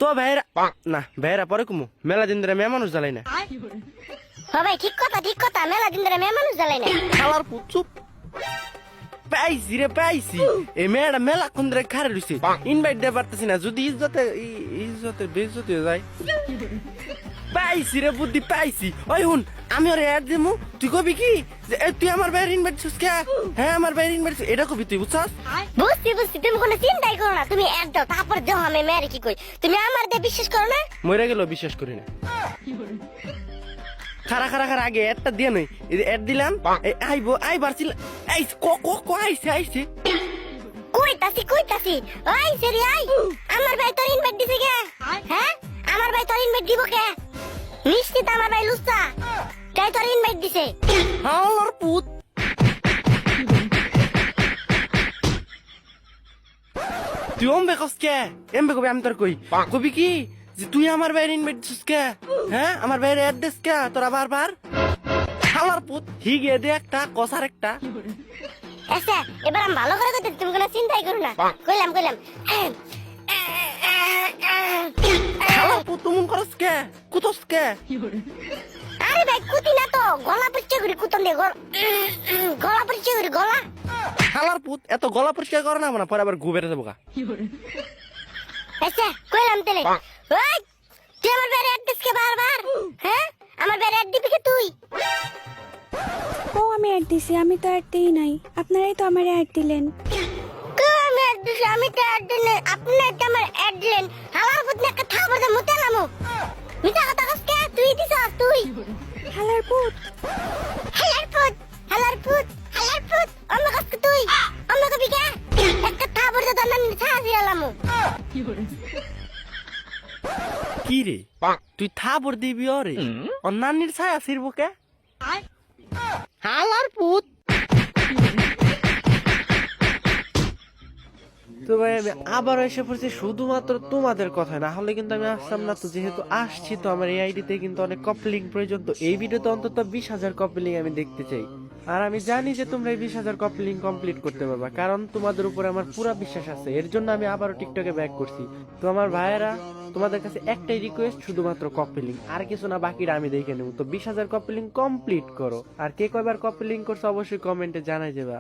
তো ভাইরা না ভাইরা পরে কুমু মেলা দিন ধরে মেয়ে মানুষ জ্বালাই না। ভাই ঠিক কথা মেলা দিন ধরে মেয়ে মানুষ জ্বালাই না। শালার পুত চুপ। পাইছি রে পাইছি, এই মেয়েটা মেলা কোন ধরে খারে রইছে, ইনভাইট দিতে পারতেছি না, যদি ইজ্জতের বেইজ্জতি হয়ে যায়। পাইছি রে বুদ্ধি পাইছি। ওই হুন আমি ওর অ্যাড দিমু, তুই কবি কি যে তুই আমার বাইরে ইনভাইট দিছিস কে? হ্যাঁ আমার বাইরে ইনভাইট, এটা কবি তুই বুঝছস? বুঝছি তুমি কোনো চিন্তাই করো না, তুমি অ্যাড দাও তারপর দেও আমি মেরে কি কই। তুমি আমার দিয়ে বিশ্বাস করো না? মরে গেল বিশ্বাস করি না। খারা আগে অ্যাডটা দিয়ে নই, অ্যাড দিলাম আইবো আইবার ছিল এই ক আইছে কইতাছি ওই সেরি আই আমার ভাই তোর ইনভাইট দিছে কে? হ্যাঁ আমার ভাই তোর ইনভাইট দিব কে? নিশ্চিত আমার ভাই লুচ্চা তাই তোর ইনভাইট দিছে। হাওলার পুত। তুই অম্বে কস কে? এমবে কবি আমি তোর কই কবি কি যে তুই আমার বাইরে ইনভাইট দিছিস কে? হ্যাঁ আমার বাইরে অ্যাড্রেস কে তোরা বারবার? হাওলার পুত হিগে দে একটা কসার একটা। আচ্ছা এবার আমি ভালো করে কইতে, তুমি কোনো চিন্তাই করো না। কইলাম হাওলার পুত তুমুন করস কে? কুতস কে? আরে ভাই কুতি না তো, গলা পরিচয় করি কুতন দিয়ে গলা পরিচয় করি গলা। হাওলার পুত এত গলা পরিষ্কার করে না মানে পরে আবার গু বেড়ে যাবো গা। আচ্ছা কইলাম তাহলে ওই তুই আমার বাইরে অ্যাড্রেস কে বারবার? হ্যাঁ আমার বাইরে অ্যাড দিবি কে তুই? ও আমি অ্যাড দিছি, আমি তো অ্যাড দিই নাই, আপনারাই তো আমার অ্যাড দিলেন। আমি অ্যাড দিছি, আমি তো অ্যাড দিলেন, আপনি তো আমার অ্যাড দিলেন। হালার পুত না কথা বলতে মুতে নামো, মিটা কথা কস কে? তুই দিছস তুই হালার পুত। অন্য কস কে তুই? অন্য কবি কে? একটা থা বলতে তো না ছাড়া দিলামু। কি রে তুই থাবর দিবি ওরে ওর নানির ছায়া ছিড়বো কে? হালার পুত। তো ভাই আমি আবার এসে পড়ছি শুধুমাত্র তোমাদের কথা, না হলে কিন্তু আমি আসতাম না। তো যেহেতু আসছি তো আমার এই আইডিতে কিন্তু অনেক কপি লিঙ্ক প্রয়োজন, তো এই ভিডিওতে অন্তত 20,000 কপি লিঙ্ক আমি দেখতে চাই। আর আমি জানি যে তোমরা এই 20,000 কপি লিঙ্ক কমপ্লিট করতে পারবা, কারণ তোমাদের উপরে আমার পুরো বিশ্বাস আছে। এর জন্য আমি আবারও টিকটকে ব্যাক করছি। তো আমার ভাইয়েরা তোমাদের কাছে একটাই রিকোয়েস্ট, শুধুমাত্র কপি লিঙ্ক, আর কিছু না, বাকিটা আমি দেখে নেব। তো 20,000 কপি লিঙ্ক কমপ্লিট করো। আর কে কয়বার কপি লিঙ্ক করছে অবশ্যই কমেন্টে জানাই যাবা।